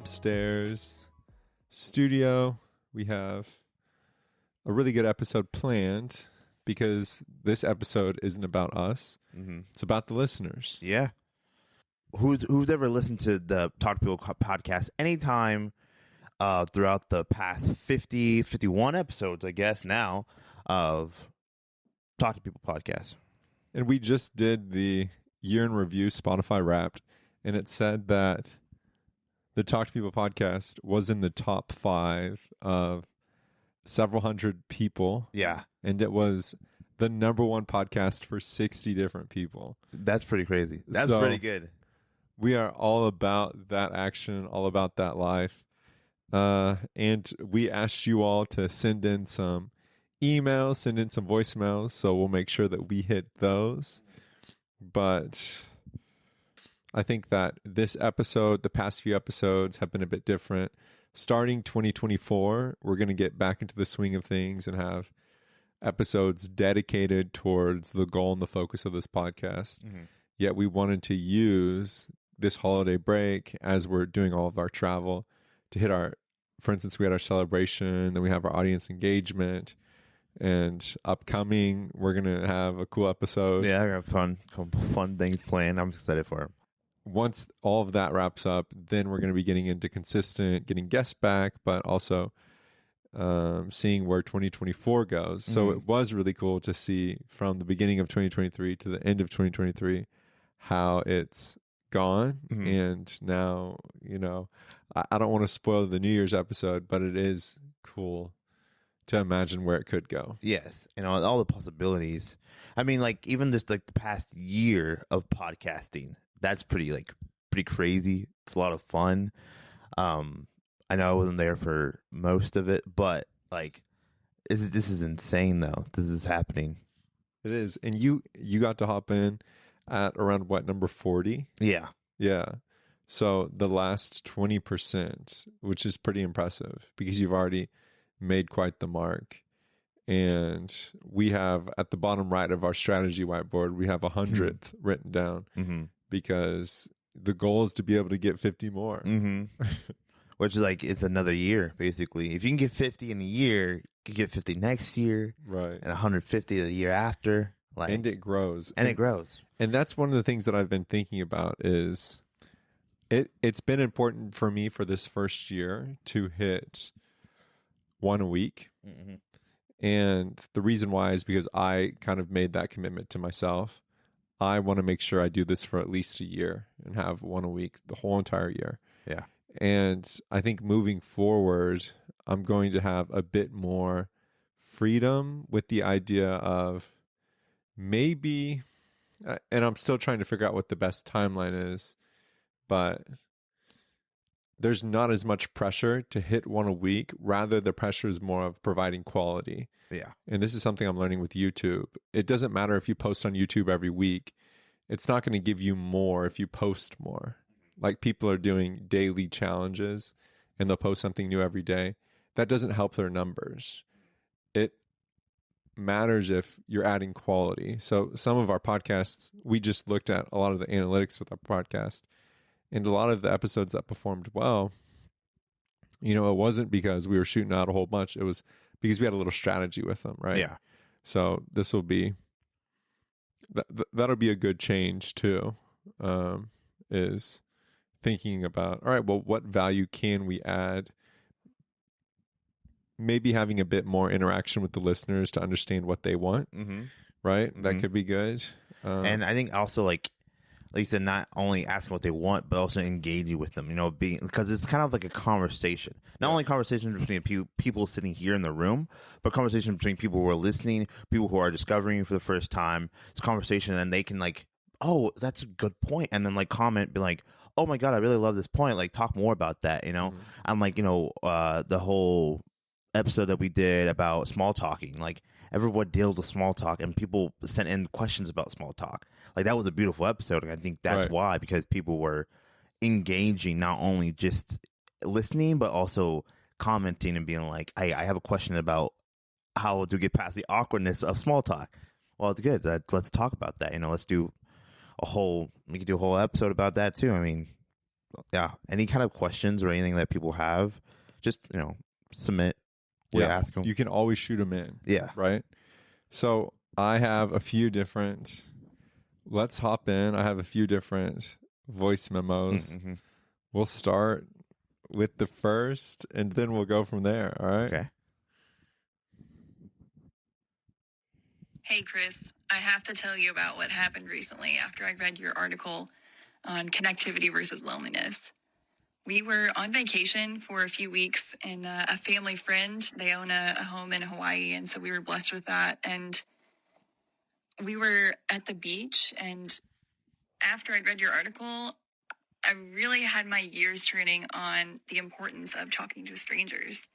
upstairs studio. We have a really good episode planned because this episode isn't about us. Mm-hmm. It's about the listeners. Yeah. Who's ever listened to the Talk to People podcast anytime throughout the past 51 episodes, I guess now, of Talk to People podcast. And we just did the year in review Spotify Wrapped, and it said that the Talk to People podcast was in the top 5 of several hundred people. Yeah. And it was the number 1 podcast for 60 different people. That's pretty crazy. That's pretty good. We are all about that action, all about that life. And we asked you all to send in some emails, send in some voicemails, so we'll make sure that we hit those. But I think that this episode, the past few episodes have been a bit different. Starting 2024, we're going to get back into the swing of things and have episodes dedicated towards the goal and the focus of this podcast. Mm-hmm. Yet we wanted to use this holiday break as we're doing all of our travel to hit our, for instance, we had our celebration, then we have our audience engagement, and upcoming, we're going to have a cool episode. Yeah, we're going to have fun things planned. I'm excited for them. Once all of that wraps up, then we're going to be getting into getting guests back, but also seeing where 2024 goes. So it was really cool to see from the beginning of 2023 to the end of 2023 how it's gone. Mm-hmm. And now, I don't want to spoil the New Year's episode, but it is cool to imagine where it could go. Yes. And all the possibilities. I mean, like, even just like the past year of podcasting, that's pretty crazy. It's a lot of fun. I know I wasn't there for most of it, but like, this is insane though. This is happening. It is. And you got to hop in at around what, number 40? Yeah. Yeah. So the last 20%, which is pretty impressive because you've already made quite the mark. And we have at the bottom right of our strategy whiteboard, we have 100th written down because the goal is to be able to get 50 more. Which is like, it's another year, basically. If you can get 50 in a year, you can get 50 next year. Right. And 150 the year after. And it grows. And it grows. And that's one of the things that I've been thinking about is it's been important for me for this first year to hit 1 a week. Mm-hmm. And the reason why is because I kind of made that commitment to myself. I want to make sure I do this for at least a year and have 1 a week the whole entire year. Yeah. And I think moving forward, I'm going to have a bit more freedom with the idea of maybe, and I'm still trying to figure out what the best timeline is, but there's not as much pressure to hit 1 a week. Rather, the pressure is more of providing quality. Yeah. And this is something I'm learning with YouTube. It doesn't matter if you post on YouTube every week. It's not going to give you more if you post more. Like people are doing daily challenges and they'll post something new every day. That doesn't help their numbers. It matters if you're adding quality. So some of our podcasts, we just looked at a lot of the analytics with our podcast, and a lot of the episodes that performed well, it wasn't because we were shooting out a whole bunch. It was because we had a little strategy with them, right? Yeah. So this will be, that'll be a good change too, is thinking about, all right, well, what value can we add? Maybe having a bit more interaction with the listeners to understand what they want, right? That could be good. And I think also, like you said, not only asking what they want, but also engaging with them, because it's kind of like a conversation. Not only conversation between people sitting here in the room, but conversation between people who are listening, people who are discovering for the first time. It's a conversation, and they can like, oh, that's a good point. And then like comment, be like, oh my God, I really love this point. Like, talk more about that, I'm like, the whole episode that we did about small talking, like everyone deals with small talk, and people sent in questions about small talk. Like, that was a beautiful episode, and I think that's why, because people were engaging, not only just listening, but also commenting and being like, hey, I have a question about how to get past the awkwardness of small talk. Well, it's good. Let's talk about that. Let's do we could do a whole episode about that too. I mean, any kind of questions or anything that people have, just submit. We ask them. You can always shoot them in. Yeah. Right. So I have a few different. Let's hop in. I have a few different voice memos. Mm-hmm. We'll start with the first, and then we'll go from there. All right. Okay. Hey, Chris, I have to tell you about what happened recently after I read your article on connectivity versus loneliness. We were on vacation for a few weeks, and a family friend, they own a home in Hawaii, and so we were blessed with that. And we were at the beach, and after I'd read your article, I really had my gears turning on the importance of talking to strangers.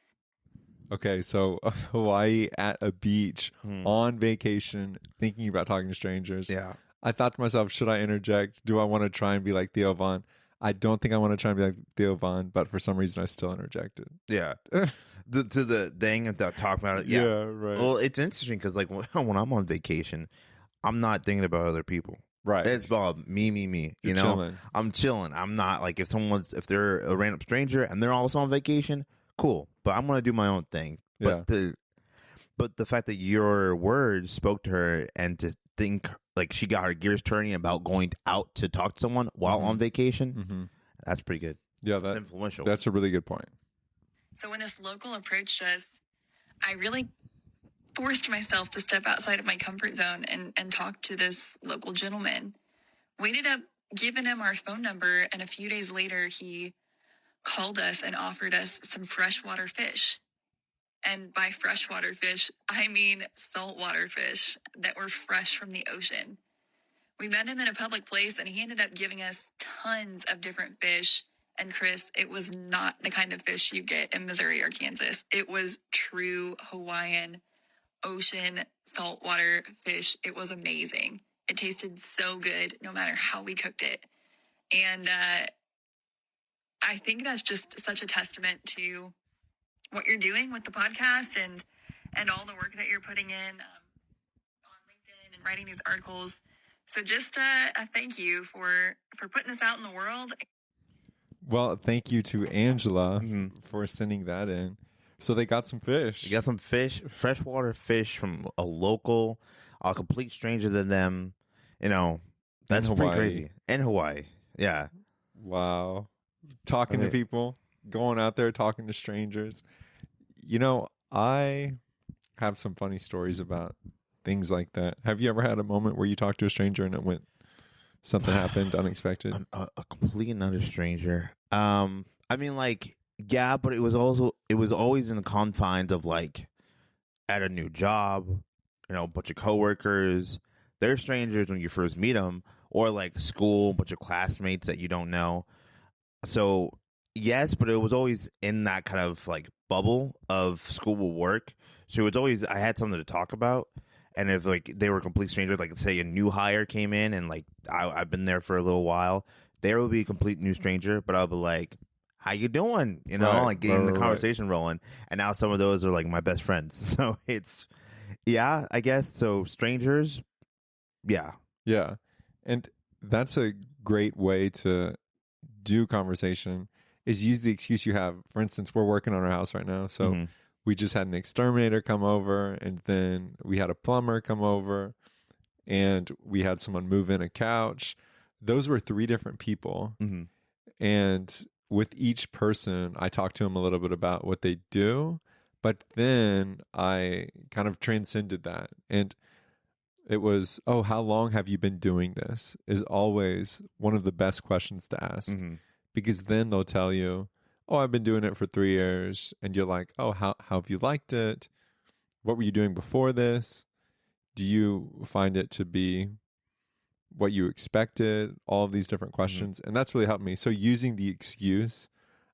Okay, so Hawaii at a beach on vacation, thinking about talking to strangers. Yeah. I thought to myself, should I interject? Do I want to try and be like Theo Von? I don't think I want to try and be like Theo Von, but for some reason I still interjected. Yeah. To the thing and talking about it. Yeah. Right. Well, it's interesting because like when I'm on vacation, I'm not thinking about other people. Right. It's about me. You're chilling. I'm chilling. I'm not like if they're a random stranger and they're also on vacation, cool. But I'm gonna do my own thing. But the fact that your words spoke to her and to think like she got her gears turning about going out to talk to someone while on vacation, that's pretty good. Yeah, that's influential. That's a really good point. So when this local approached us, I really forced myself to step outside of my comfort zone and talk to this local gentleman. We ended up giving him our phone number, and a few days later, he called us and offered us some freshwater fish. And by freshwater fish, I mean saltwater fish that were fresh from the ocean. We met him in a public place, and he ended up giving us tons of different fish. And Chris, it was not the kind of fish you get in Missouri or Kansas. It was true Hawaiian ocean saltwater fish. It was amazing. It tasted so good no matter how we cooked it. And I think that's just such a testament to what you're doing with the podcast and all the work that you're putting in on LinkedIn and writing these articles. So just a thank you for putting this out in the world. Well, thank you to Angela for sending that in. So they got some fish. You got some fish, freshwater fish from a local, a complete stranger to them. That's pretty crazy. In Hawaii. Yeah. Wow. Talking to people, going out there, talking to strangers. I have some funny stories about things like that. Have you ever had a moment where you talked to a stranger and something happened unexpected? A complete another stranger. I mean, like, yeah, but it was always in the confines of like at a new job, a bunch of coworkers. They're strangers when you first meet them, or like school, a bunch of classmates that you don't know. So yes, but it was always in that kind of like bubble of school work. So it's always I had something to talk about. And if like they were complete strangers, like say a new hire came in and like I've been there for a little while, there will be a complete new stranger, but I'll be like, how you doing? Like getting the conversation rolling. And now some of those are like my best friends. So it's, yeah, I guess. So strangers, yeah. Yeah. And that's a great way to do conversation is use the excuse you have. For instance, we're working on our house right now. So we just had an exterminator come over, and then we had a plumber come over, and we had someone move in a couch. Those were 3 different people. And with each person, I talked to them a little bit about what they do, but then I kind of transcended that. And it was, oh, how long have you been doing this? Is always one of the best questions to ask. Because then they'll tell you, oh, I've been doing it for 3 years. And you're like, oh, how have you liked it? What were you doing before this? Do you find it to be what you expected? All of these different questions. And that's really helped me. So using the excuse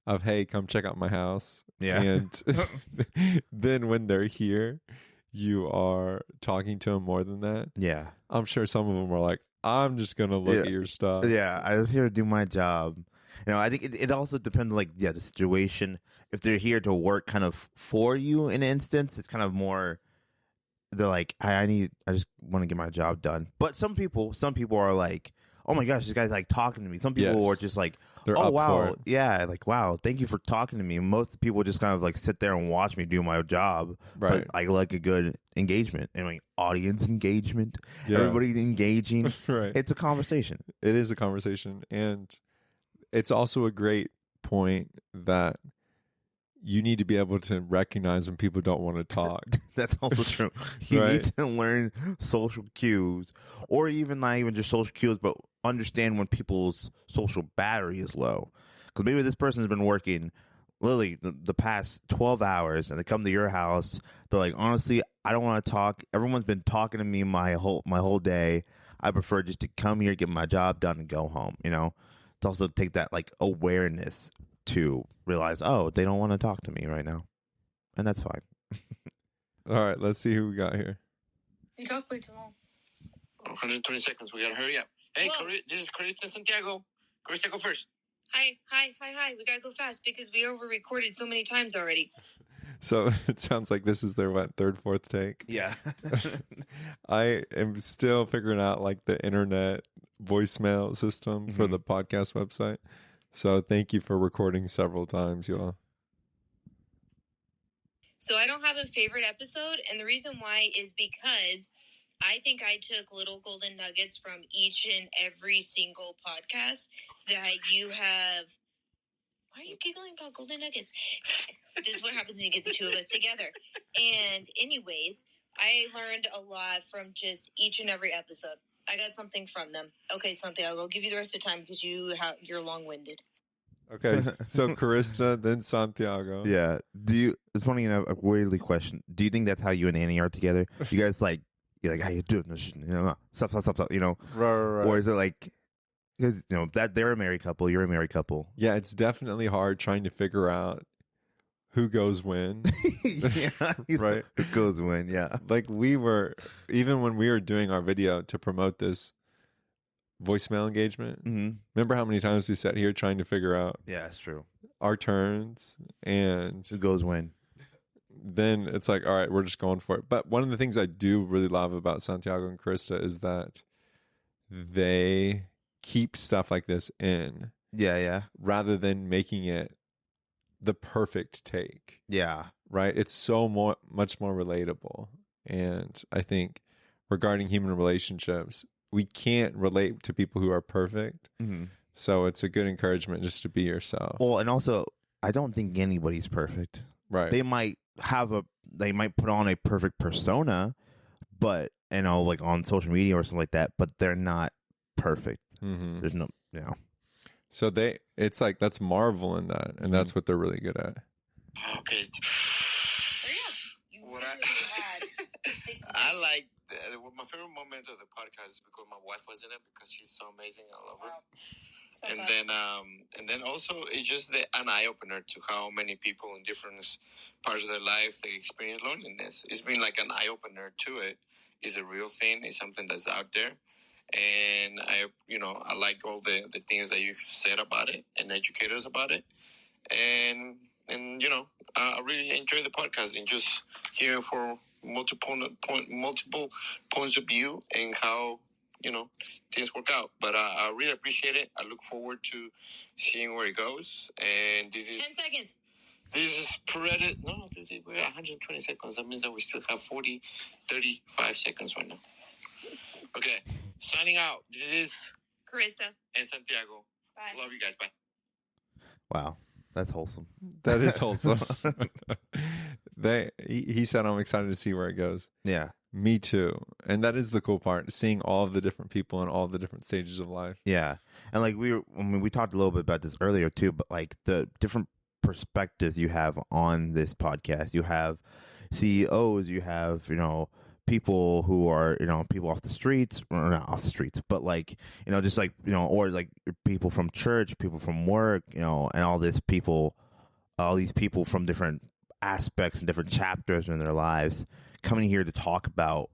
of, hey, come check out my house. Yeah. And then when they're here, you are talking to them more than that. Yeah. I'm sure some of them are like, I'm just going to look at your stuff. Yeah. I was here to do my job. I think it also depends, like, the situation. If they're here to work kind of for you in an instance, it's kind of more, they're like, I just want to get my job done. But some people are like, oh my gosh, this guy's like talking to me. Some people are just like, They're oh up wow, for it. yeah, like wow, thank you for talking to me. Most people just kind of like sit there and watch me do my job, Right. but I like a good engagement and like audience engagement. Yeah. Everybody engaging. Right. It's a conversation. It is a conversation, and it's also a great point that you need to be able to recognize when people don't want to talk. That's also true. You Right. need to learn social cues, or even not even just social cues, but understand when people's social battery is low. Because maybe this person's been working literally the past 12 hours, and they come to your house. They're like, honestly, I don't want to talk. Everyone's been talking to me my whole day. I prefer just to come here, get my job done, and go home. You know, it's also take that like awareness to realize, oh, they don't want to talk to me right now, and that's fine. All right, let's see who we got here. You talk way too long. 120 seconds. We gotta hurry up. Hey, this is Carissa Santiago. Carissa, go first. Hi. We gotta go fast because we over-recorded so many times already. So it sounds like this is their third, fourth take. Yeah. I am still figuring out like the internet voicemail system for the podcast website. So thank you for recording several times, y'all. So I don't have a favorite episode, and the reason why is because I think I took little golden nuggets from each and every single podcast that you have. Why are you giggling about golden nuggets? This is what happens when you get the two of us together. And anyways, I learned a lot from just each and every episode. I got something from them. Okay, Santiago, I'll give you the rest of the time because you're long-winded. Okay, so Carissa, then Santiago. Yeah. It's funny enough, a weirdly question. Do you think that's how you and Annie are together? You guys you're like, how you doing? You know, stop, you know? Right. Or is it like, because, you know, that they're a married couple, you're a married couple. Yeah, it's definitely hard trying to figure out who goes when. Yeah. Right. Who goes when, yeah. Like even when we were doing our video to promote this voicemail engagement, remember how many times we sat here trying to figure out Yeah, that's true. our turns, and Who goes when? then it's like, all right, we're just going for it. But one of the things I do really love about Santiago and Krista is that they keep stuff like this in Yeah. rather than making it the perfect take, Yeah. right? It's so much more relatable. And I think regarding human relationships, we can't relate to people who are perfect. So it's a good encouragement just to be yourself. Well, and also, I don't think anybody's perfect. Right. They might put on a perfect persona, but, you know, like on social media or something like that, but they're not perfect. There's no, you know. So it's like that's Marvel in that, and that's what they're really good at. Okay. You literally had 60 seconds. I like my favorite moment of the podcast is because my wife was in it because she's so amazing. I love her. Wow. So And then also it's just an eye opener to how many people in different parts of their life they experience loneliness. It's been like an eye opener to it. It's a real thing. It's something that's out there. And I like all the things that you've said about it and educate us about it. And I really enjoy the podcast and just hearing for multiple points of view and how things work out. But I really appreciate it. I look forward to seeing where it goes. And this is 10 seconds. This is Predator. No, we're at 120 seconds. That means that we still have 35 seconds right now. Okay, signing out. This is Carissa and Santiago. Bye. Love you guys. Bye. Wow. That's wholesome. That is wholesome. He said, I'm excited to see where it goes. Yeah. Me too. And that is the cool part, seeing all of the different people in all of the different stages of life. Yeah. And like we talked a little bit about this earlier too, but like the different perspectives you have on this podcast. You have CEOs, you have, people who are, people off the streets, or not off the streets, but like, just like, or like people from church, people from work, and all these people from different aspects and different chapters in their lives coming here to talk about,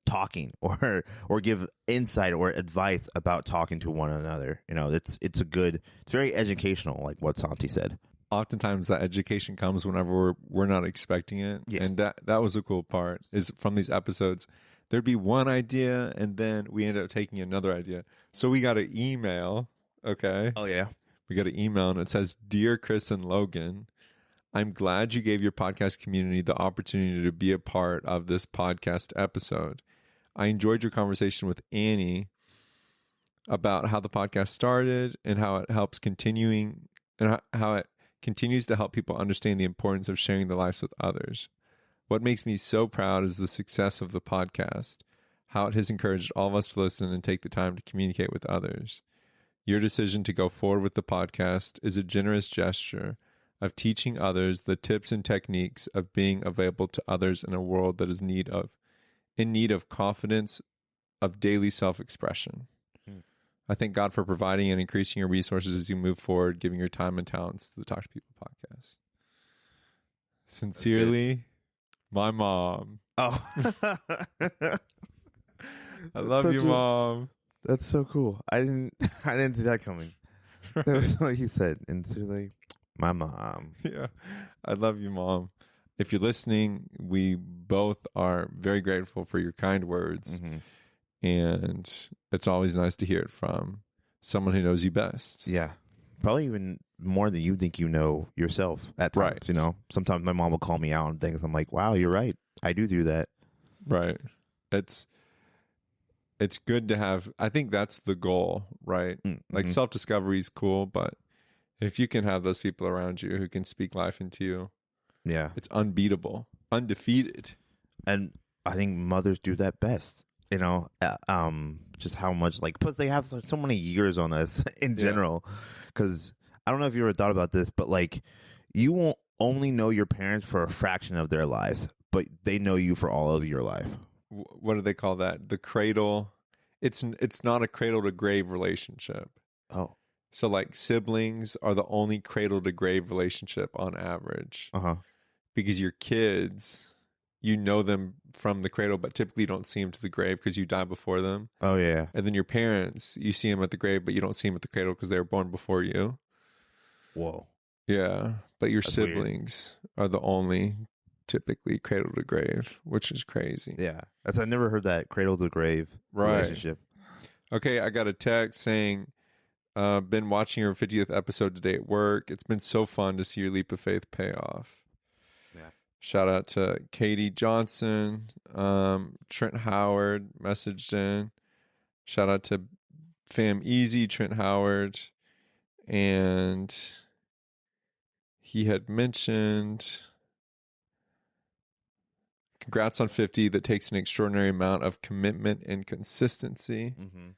talking or give insight or advice about talking to one another. It's very educational, like what Santi said. Oftentimes that education comes whenever we're not expecting it. Yes. And that was a cool part, is from these episodes, there'd be one idea and then we end up taking another idea. So we got an email, okay? Oh, yeah. We got an email and it says, "Dear Chris and Logan, I'm glad you gave your podcast community the opportunity to be a part of this podcast episode. I enjoyed your conversation with Annie about how the podcast started and how it helps continuing and how it continues to help people understand the importance of sharing their lives with others. What makes me so proud is the success of the podcast, how it has encouraged all of us to listen and take the time to communicate with others. Your decision to go forward with the podcast is a generous gesture of teaching others the tips and techniques of being available to others in a world that is in need of confidence of daily self-expression. I thank God for providing and increasing your resources as you move forward, giving your time and talents to the Talk to People podcast. Sincerely, my mom." Oh. I love you, Mom. That's so cool. I didn't see that coming. That was like he said. And so like, my mom. Yeah. I love you, Mom. If you're listening, we both are very grateful for your kind words. Mm-hmm. And it's always nice to hear it from someone who knows you best. Yeah. Probably even more than you think you know yourself at times. Right. You know, sometimes my mom will call me out on things. I'm like, wow, you're right. I do that. Right. It's good to have, I think that's the goal, right? Mm-hmm. Like self-discovery is cool, but if you can have those people around you who can speak life into you, yeah, it's unbeatable, undefeated. And I think mothers do that best. You know, just how much, like, plus they have so many years on us in general. Because I don't know if you ever thought about this, but like, you won't only know your parents for a fraction of their lives, but they know you for all of your life. What do they call that? The cradle. It's not a cradle to grave relationship. Oh, so like siblings are the only cradle to grave relationship on average. Because your kids, you know them from the cradle, but typically you don't see them to the grave because you die before them. Oh yeah. And then your parents, you see them at the grave, but you don't see them at the cradle because they were born before you. Whoa. Yeah, but your That's siblings are the only typically cradle to grave, which is crazy. Yeah, I never heard that cradle to grave relationship. Okay, I got a text saying, been watching your 50th episode today at work. It's been so fun to see your leap of faith pay off. Yeah. Shout out to Katie Johnson. Trent Howard messaged in. Shout out to Fam Easy, Trent Howard. And he had mentioned, congrats on 50. That takes an extraordinary amount of commitment and consistency. Mm-hmm.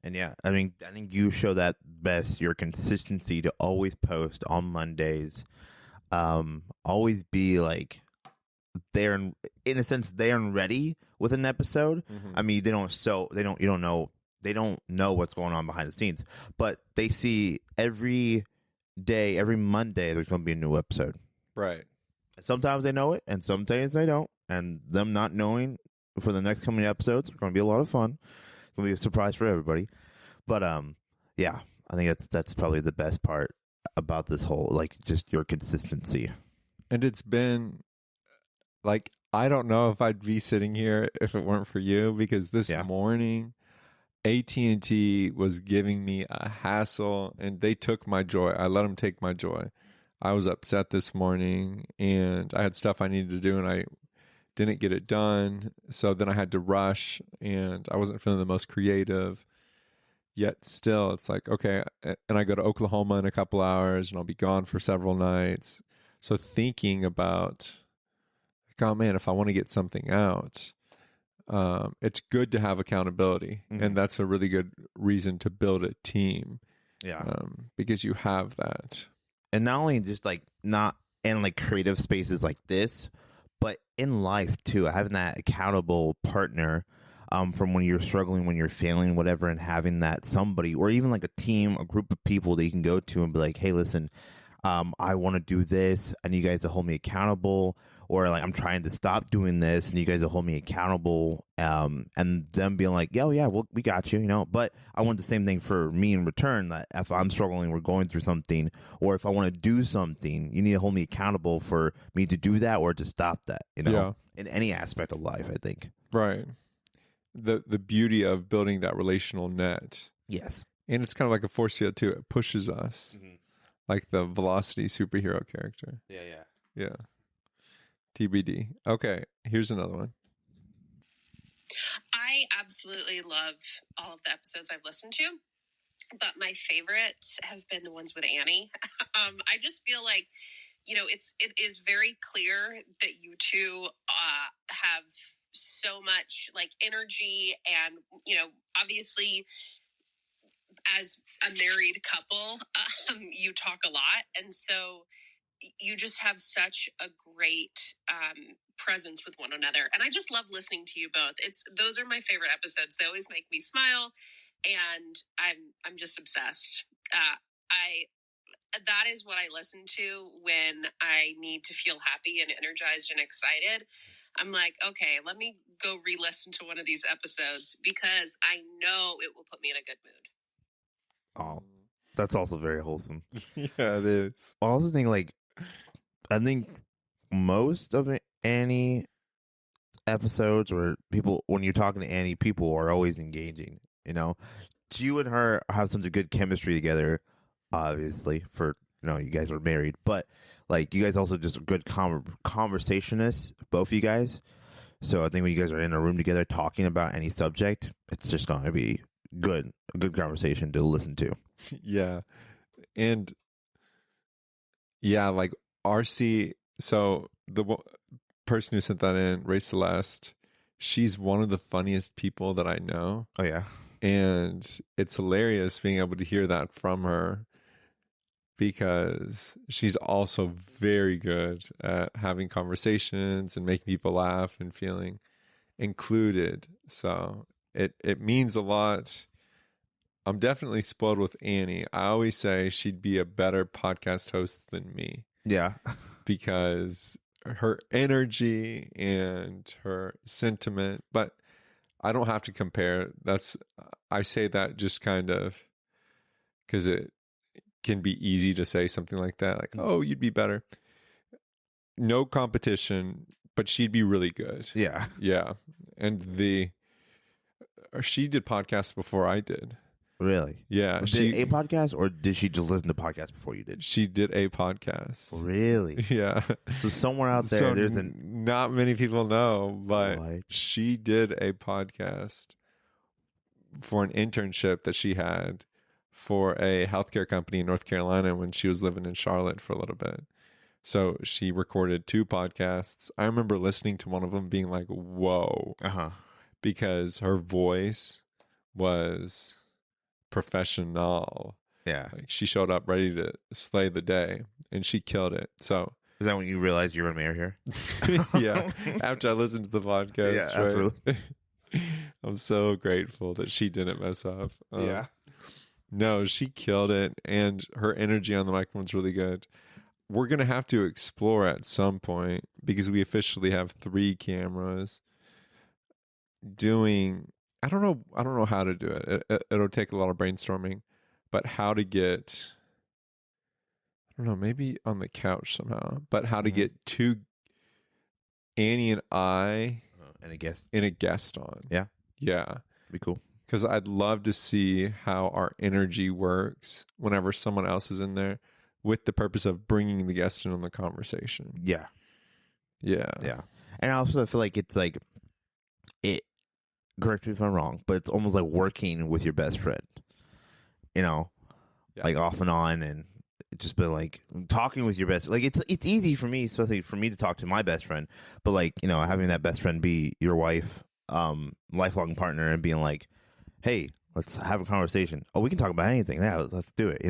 And yeah, I think you show that best, your consistency to always post on Mondays. Always be like there, in a sense, there and ready with an episode. Mm-hmm. I mean, they don't know what's going on behind the scenes, but they see every day, every Monday, there's going to be a new episode. Right. Sometimes they know it, and sometimes they don't. And them not knowing for the next coming episodes are going to be a lot of fun. It's going to be a surprise for everybody. But yeah, I think that's probably the best part about this whole, like, just your consistency. And it's been like, I don't know if I'd be sitting here if it weren't for you, because this morning AT&T was giving me a hassle and they took my joy. I let them take my joy. I was upset this morning and I had stuff I needed to do and I didn't get it done. So then I had to rush and I wasn't feeling the most creative. Yet still, it's like, okay, and I go to Oklahoma in a couple hours and I'll be gone for several nights. So thinking about, like, oh man, if I want to get something out, it's good to have accountability. Mm-hmm. And that's a really good reason to build a team. Yeah. Because you have that. And not only just like not in like creative spaces like this, but in life too, having that accountable partner from when you're struggling, when you're failing, whatever, and having that somebody, or even like a team, a group of people that you can go to and be like, hey, listen, I want to do this. I need you guys to hold me accountable. Or like, I'm trying to stop doing this and you guys will hold me accountable. And them being like, yeah, well, we got you, you know. But I want the same thing for me in return, that if I'm struggling, we're going through something, or if I want to do something, you need to hold me accountable for me to do that or to stop that, you know, in any aspect of life, I think. Right. The beauty of building that relational net. Yes. And it's kind of like a force field too. It pushes us, like the Velocity superhero character. Yeah. TBD. Okay, here's another one. I absolutely love all of the episodes I've listened to, but my favorites have been the ones with Annie. I just feel like, it is very clear that you two have so much like energy, and obviously as a married couple, you talk a lot, and so you just have such a great presence with one another, and I just love listening to you both. Those are my favorite episodes. They always make me smile, and I'm just obsessed. That is what I listen to when I need to feel happy and energized and excited. I'm like, okay, let me go re-listen to one of these episodes because I know it will put me in a good mood. Oh, that's also very wholesome. Yeah, it is. I also think I think most of Annie episodes or people, when you're talking to Annie, people are always engaging. You and her have such a good chemistry together. Obviously, for you guys are married, but like you guys also just good conversationists, both of you guys. So I think when you guys are in a room together talking about any subject, it's just going to be a good conversation to listen to. Yeah. And yeah, like RC, so the person who sent that in, Ray Celeste, she's one of the funniest people that I know. Oh yeah. And it's hilarious being able to hear that from her, because she's also very good at having conversations and making people laugh and feeling included. So it means a lot. I'm definitely spoiled with Annie. I always say she'd be a better podcast host than me. Yeah. Because her energy and her sentiment, but I don't have to compare. I say that just kind of because it can be easy to say something like that, like, oh, you'd be better. No competition, but she'd be really good. Yeah. Yeah. And she did podcasts before I did. Really? Yeah. Did a podcast, or did she just listen to podcasts before you did? She did a podcast. Really? Yeah. So somewhere out there, there's not many people know, but she did a podcast for an internship that she had for a healthcare company in North Carolina when she was living in Charlotte for a little bit. So she recorded 2 podcasts. I remember listening to one of them being like, whoa, because her voice was professional. Yeah. Like she showed up ready to slay the day and she killed it. So is that when you realized you were a mayor here? Yeah. After I listened to the podcast. Yeah, absolutely. I'm so grateful that she didn't mess up. Yeah. No, she killed it, and her energy on the microphone's really good. We're going to have to explore at some point, because we officially have 3 cameras doing, I don't know how to do it. It'll take a lot of brainstorming, but how to get, I don't know, maybe on the couch somehow, but how to get 2, Annie and I, and a guest on. Yeah. Yeah. Be cool. Because I'd love to see how our energy works whenever someone else is in there, with the purpose of bringing the guest in on the conversation. Yeah. Yeah. Yeah. And I also feel like it's like, correct me if I'm wrong, but it's almost like working with your best friend, like off and on, and it's just been like talking with your best, like it's easy for me, especially for me to talk to my best friend, but like, having that best friend be your wife, lifelong partner, and being like, hey, let's have a conversation. Oh, we can talk about anything. Yeah, let's do it.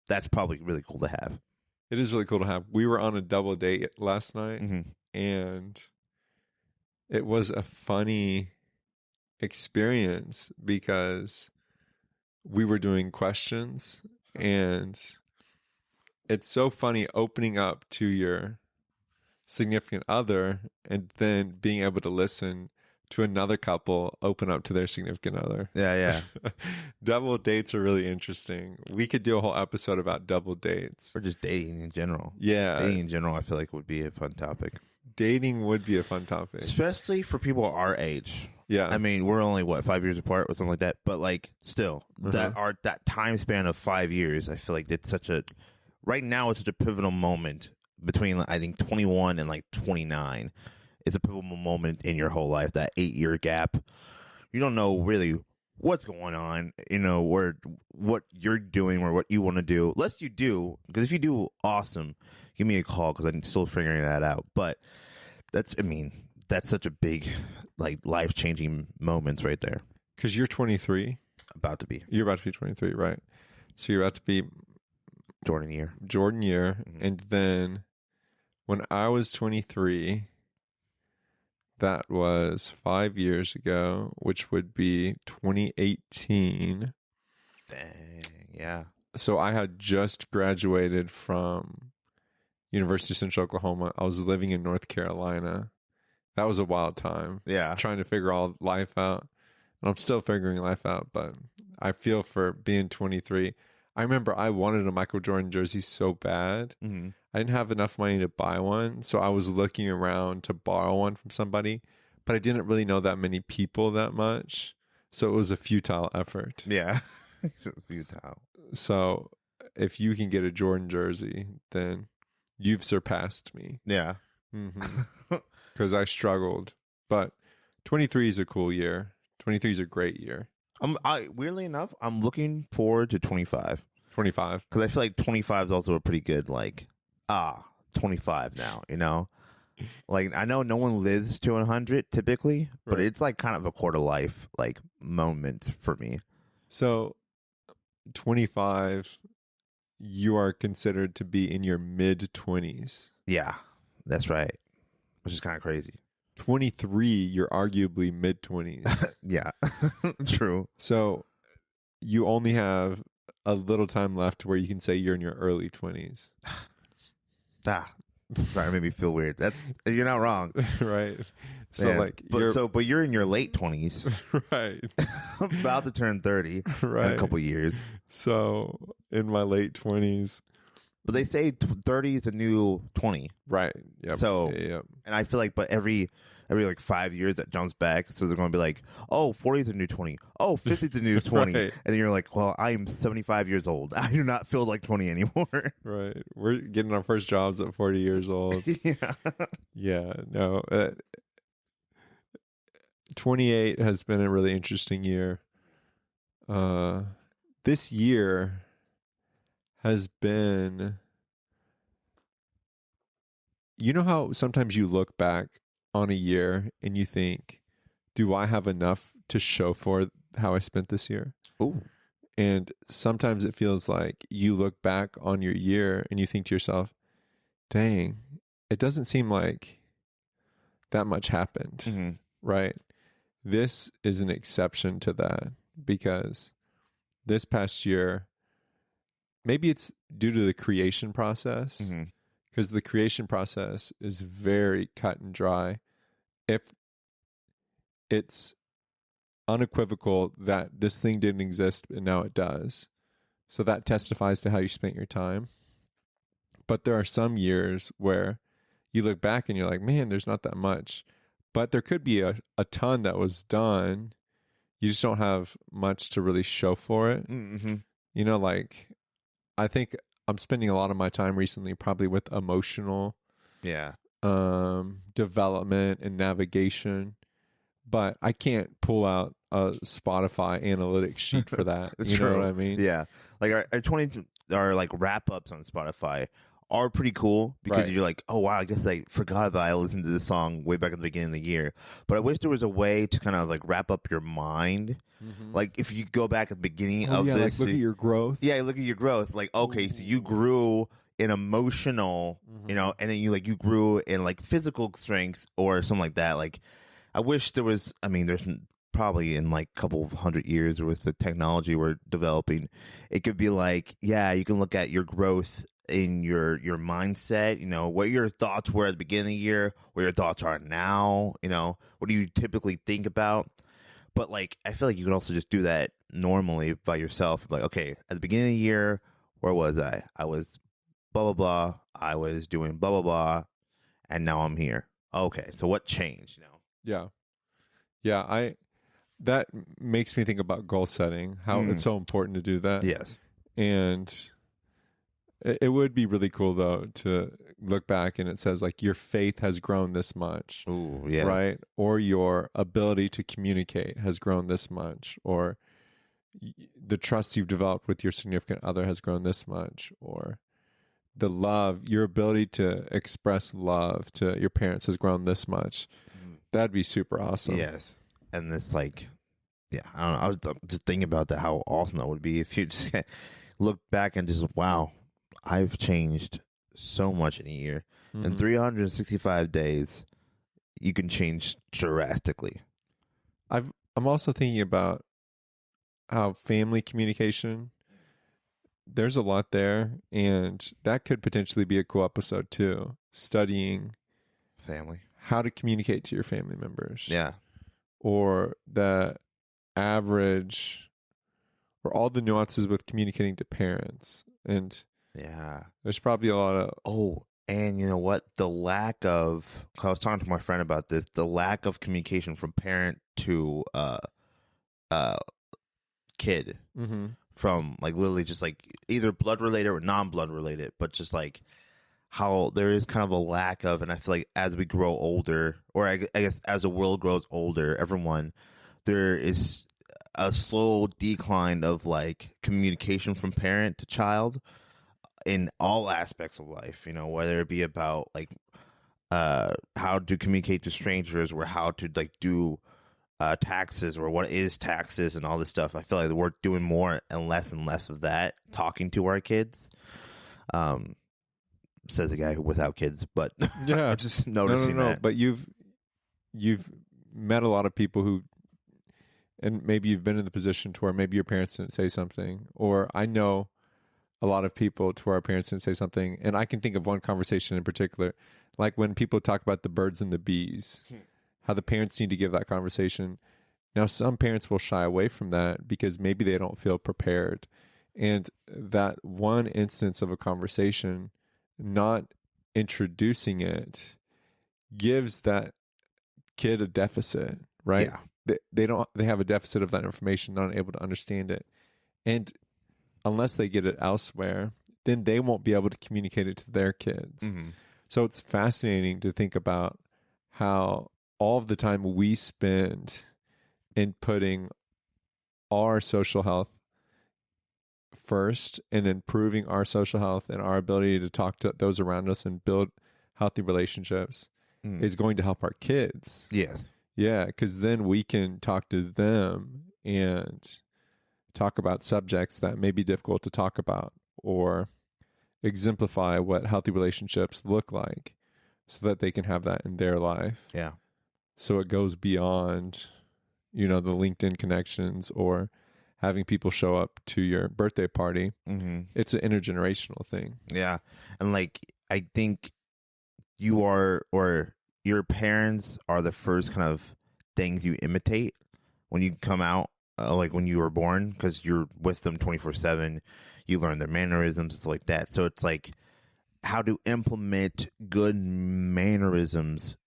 That's probably really cool to have. It is really cool to have. We were on a double date last night, and it was a funny experience because we were doing questions, and it's so funny opening up to your significant other and then being able to listen to another couple open up to their significant other. Yeah. Double dates are really interesting. We could do a whole episode about double dates. Or just dating in general. Yeah. Dating in general, I feel like would be a fun topic. Dating would be a fun topic. Especially for people our age. Yeah. I mean, we're only, 5 years apart or something like that? But, like, still, Uh-huh. that time span of 5 years, I feel like it's right now it's such a pivotal moment between, I think, 21 and, like, 29. It's a pivotal moment in your whole life, that 8-year gap. You don't know really what's going on, or what you're doing or what you want to do. Unless you do, because if you do, awesome. Give me a call because I'm still figuring that out. But that's such a big, like, life-changing moments right there. Because you're 23. About to be. You're about to be 23, right? So you're about to be Jordan year. Mm-hmm. And then when I was 23, that was 5 years ago, which would be 2018. Dang, yeah. So I had just graduated from University of Central Oklahoma. I was living in North Carolina. That was a wild time. Yeah. Trying to figure all life out. And I'm still figuring life out, but I feel for being 23. I remember I wanted a Michael Jordan jersey so bad. Mm-hmm. I didn't have enough money to buy one, so I was looking around to borrow one from somebody, but I didn't really know that many people that much, so it was a futile effort. Yeah. Futile. So if you can get a Jordan jersey, then you've surpassed me. Yeah. Because I struggled, but 23 is a cool year. 23 is a great year. Weirdly enough, I'm looking forward to 25. 25. Because I feel like 25 is also a pretty good, 25 now, Like, I know no one lives to 100 typically, but Right. it's like kind of a quarter life, moment for me. So 25, you are considered to be in your mid-20s. Yeah, that's right. Which is kind of crazy. 23, you're arguably mid-20s. Yeah, true. So you only have a little time left where you can say you're in your early 20s. Sorry, it made me feel weird. You're not wrong. Right. So Man. But you're in your late 20s. Right. About to turn 30 Right. in a couple years. So in my late 20s. But they say 30 is a new 20. Right. Yep. So, yep. And I feel like, but every 5 years that jumps back, so they're going to be like, oh, 40 is a new 20. Oh, 50 is a new 20. Right. And then you're like, well, I am 75 years old. I do not feel like 20 anymore. Right. We're getting our first jobs at 40 years old. Yeah. Yeah. No. 28 has been a really interesting year. This year has been, you know how sometimes you look back on a year and you think, do I have enough to show for how I spent this year? Ooh. And sometimes it feels like you look back on your year and you think to yourself, dang, it doesn't seem like that much happened. Mm-hmm. Right? This is an exception to that because this past year, maybe it's due to the creation process, because the creation process is very cut and dry. If it's unequivocal that this thing didn't exist and now it does, so that testifies to how you spent your time. But there are some years where you look back and you're like, man, there's not that much. But there could be a ton that was done. You just don't have much to really show for it. Mm-hmm. You know, like, I think I'm spending a lot of my time recently probably with emotional development and navigation. But I can't pull out a Spotify analytics sheet for that. You know what I mean? Yeah. Like our like wrap ups on Spotify are pretty cool because you're like, oh wow, I guess I forgot that I listened to this song way back at the beginning of the year. But I wish there was a way to kind of like wrap up your mind. Like if you go back at the beginning of this, like look at your growth. Yeah, look at your growth. Like, okay, so you grew in emotional, and then you grew in like physical strength or something like that. Like, I wish there was. I mean, there's probably in like a couple of 100 years with the technology we're developing, it could be like, yeah, you can look at your growth in your mindset, what your thoughts were at the beginning of the year, what your thoughts are now, what do you typically think about? But like, I feel like you can also just do that normally by yourself. Like, okay, at the beginning of the year, where was I? I was blah, blah, blah. I was doing blah, blah, blah. And now I'm here. Okay. So what changed, Yeah. Yeah, that makes me think about goal setting, how it's so important to do that. Yes. And it would be really cool, though, to look back and it says, like, your faith has grown this much. Ooh, yeah. Right? Or your ability to communicate has grown this much. Or the trust you've developed with your significant other has grown this much. Or the love, your ability to express love to your parents has grown this much. That'd be super awesome. Yes. And it's like, yeah, I don't know. I was just thinking about that, how awesome that would be if you just look back and just, wow, I've changed so much in a year. In 365 days, you can change drastically. I'm also thinking about how family communication, there's a lot there, and that could potentially be a cool episode too. Studying Family. how to communicate to your family members. Yeah. Or the average, or all the nuances with communicating to parents. And Yeah. there's probably a lot of... Oh, and you know what? The lack of, I was talking to my friend about this, the lack of communication from parent to kid, from like literally just like either blood related or non-blood related, but just like how there is kind of a lack of, and I feel like as we grow older, or I guess as the world grows older, everyone, there is a slow decline of like communication from parent to child in all aspects of life, you know, whether it be about like how to communicate to strangers, or how to like do taxes, or what is taxes and all this stuff. I feel like we're doing more and less of that, talking to our kids. Says a guy without kids, but Yeah. I'm just noticing that. But you've met a lot of people who, and maybe you've been in the position to where maybe your parents didn't say something, or I know a lot of people to where our parents didn't say something. And I can think of one conversation in particular, like when people talk about the birds and the bees, how the parents need to give that conversation. Now, some parents will shy away from that because maybe they don't feel prepared. And that one instance of a conversation, not introducing it, gives that kid a deficit, right? Yeah. They have a deficit of that information, not able to understand it. And unless they get it elsewhere, then they won't be able to communicate it to their kids. So it's fascinating to think about how all of the time we spend in putting our social health first and improving our social health and our ability to talk to those around us and build healthy relationships is going to help our kids. Yes. Yeah, because then we can talk to them and talk about subjects that may be difficult to talk about, or exemplify what healthy relationships look like so that they can have that in their life. Yeah. So it goes beyond, the LinkedIn connections or having people show up to your birthday party. It's an intergenerational thing. Yeah. And like, I think you are, or your parents are the first kind of things you imitate when you come out, like when you were born, because you're with them 24/7. You learn their mannerisms, stuff like that. So it's like how to implement good mannerisms,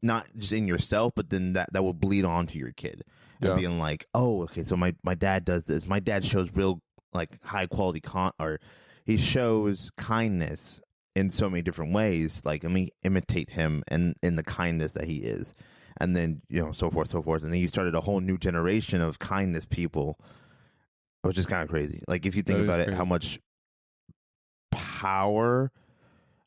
not just in yourself, but then that will bleed on to your kid. And being like, oh, okay, so my dad does this. My dad shows real like high quality or he shows kindness in so many different ways. Like, let me imitate him and in the kindness that he is. And then, so forth. And then you started a whole new generation of kindness people, which is kind of crazy. Like, if you think about it, how much power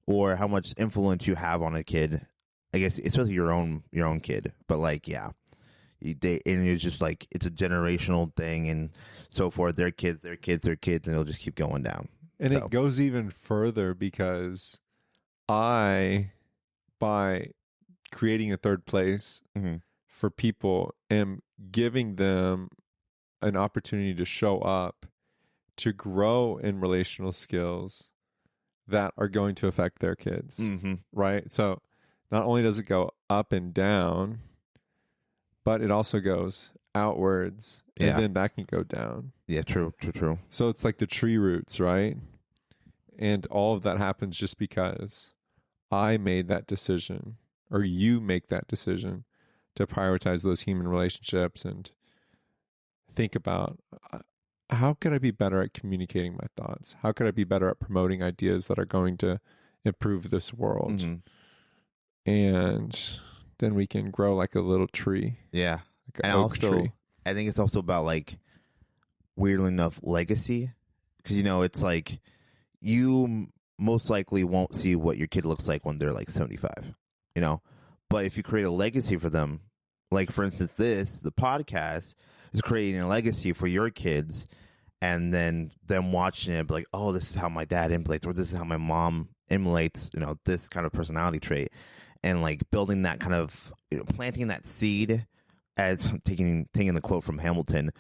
or how much influence you have on a kid, I guess, especially your own kid. But like, yeah, and it's just like, it's a generational thing and so forth. Their kids, and it'll just keep going down. And it goes even further because by creating a third place for people, am giving them an opportunity to show up, to grow in relational skills that are going to affect their kids, right? So not only does it go up and down, but it also goes outwards, and then that can go down. Yeah, true. So it's like the tree roots, right? And all of that happens just because I made that decision, or you make that decision to prioritize those human relationships and think about how could I be better at communicating my thoughts? How could I be better at promoting ideas that are going to improve this world? Mm-hmm. And then we can grow like a little tree. Yeah. Like an And oak also, tree. I think it's also about like, weirdly enough, legacy. Because, it's like you most likely won't see what your kid looks like when they're like 75, But if you create a legacy for them, like for instance, the podcast is creating a legacy for your kids, and then them watching it, be like, oh, this is how my dad emulates, or this is how my mom emulates, this kind of personality trait, and like building that kind of, planting that seed, as taking the quote from Hamilton,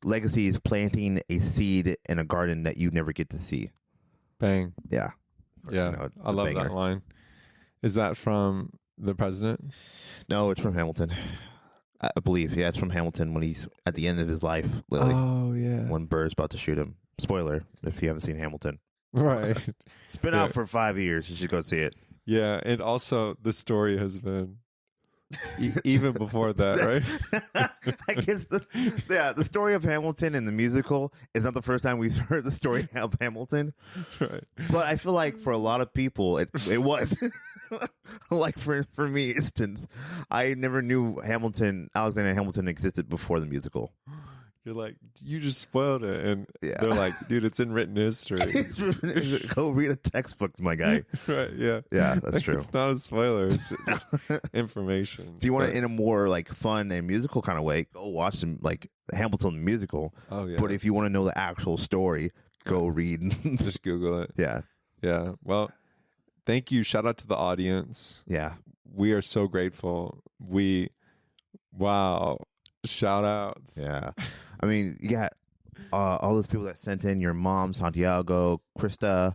legacy is planting a seed in a garden that you never get to see. Bang. Yeah. Yeah. I love that line. Is that from the president? No, it's from Hamilton. I believe. Yeah, it's from Hamilton when he's at the end of his life, literally. Oh, yeah. When Burr's about to shoot him. Spoiler, if you haven't seen Hamilton. Right. It's been out for 5 years. You should go see it. Yeah, and also the story has been even before that, right? I guess the story of Hamilton and the musical is not the first time we've heard the story of Hamilton. Right. But I feel like for a lot of people, it was. Like for me, instance, I never knew Alexander Hamilton existed before the musical. You're like, you just spoiled it. And Yeah. they're like, dude, it's in written history. Go read a textbook, my guy. Right, yeah. Yeah, that's true. It's not a spoiler. It's just information. If you want it in a more like fun and musical kind of way, go watch some like Hamilton musical. Oh, yeah. But if you want to know the actual story, go read. Just Google it. Yeah. Yeah. Well, thank you. Shout out to the audience. Yeah. We are so grateful. Wow. Shout outs. Yeah. I mean, you got all those people that sent in, your mom, Santiago, Krista,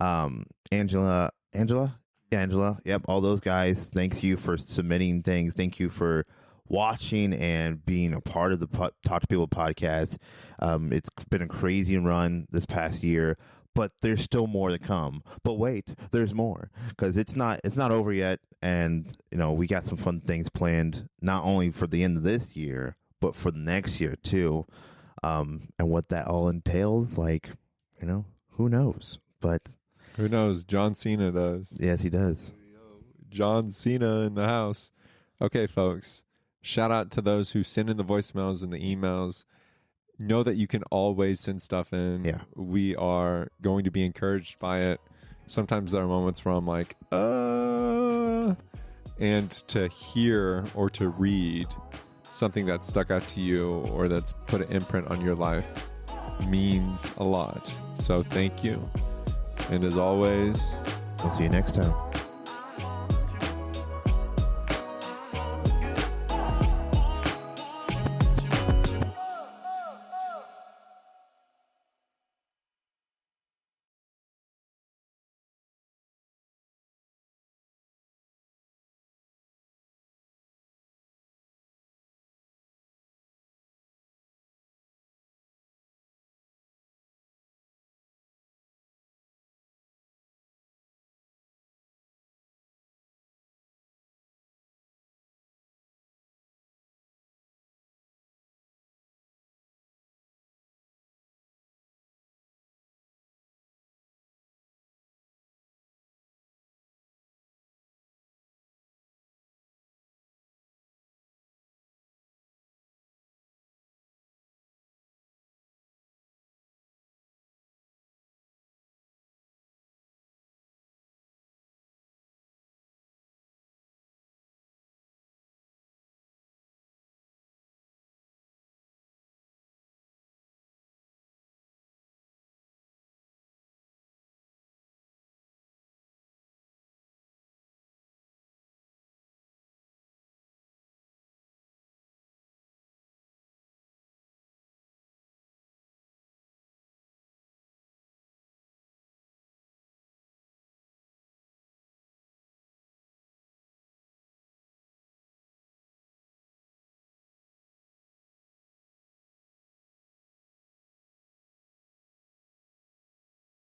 Angela. Yep. All those guys. Thanks you for submitting things. Thank you for watching and being a part of the Talk to People podcast. It's been a crazy run this past year, but there's still more to come. But wait, there's more, because it's not over yet. And, we got some fun things planned, not only for the end of this year, but for the next year too. And what that all entails, like, who knows? But who knows? John Cena does. yes, he does. John Cena in the house. Okay, folks. Shout out to those who send in the voicemails and the emails. Know that you can always send stuff in. Yeah. We are going to be encouraged by it. Sometimes there are moments where I'm like, and to hear or to read something that stuck out to you or that's put an imprint on your life means a lot. So thank you. And as always, We'll see you next time.